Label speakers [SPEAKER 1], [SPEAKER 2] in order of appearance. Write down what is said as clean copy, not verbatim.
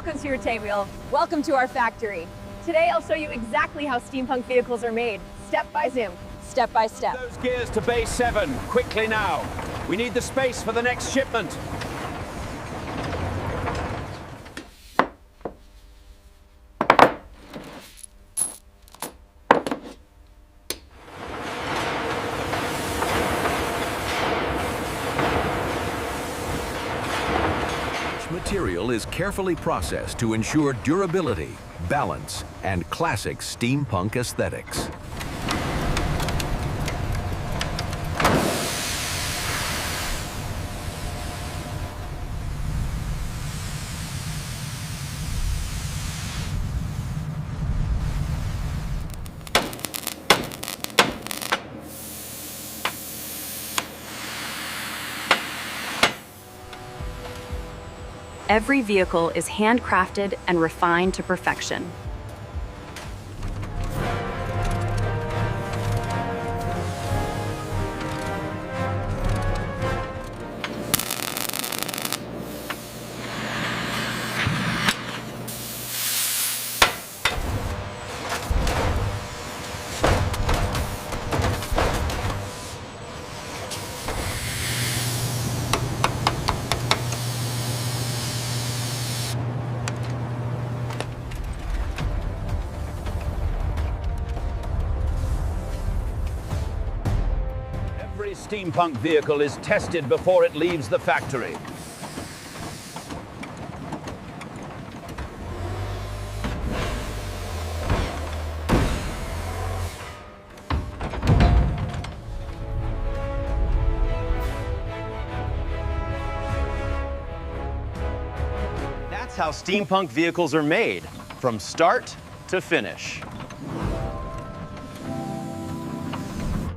[SPEAKER 1] Welcome to your Tay-Wheel. Welcome to our factory. Today I'll show you exactly how steampunk vehicles are made, step by zoom, step by step.
[SPEAKER 2] Those gears to bay 7, quickly now. We need the space for the next shipment.
[SPEAKER 3] Material is carefully processed to ensure durability, balance, and classic steampunk aesthetics.
[SPEAKER 4] Every vehicle is handcrafted and refined to perfection.
[SPEAKER 2] Every steampunk vehicle is tested before it leaves the factory. That's how steampunk vehicles are made, from start to finish.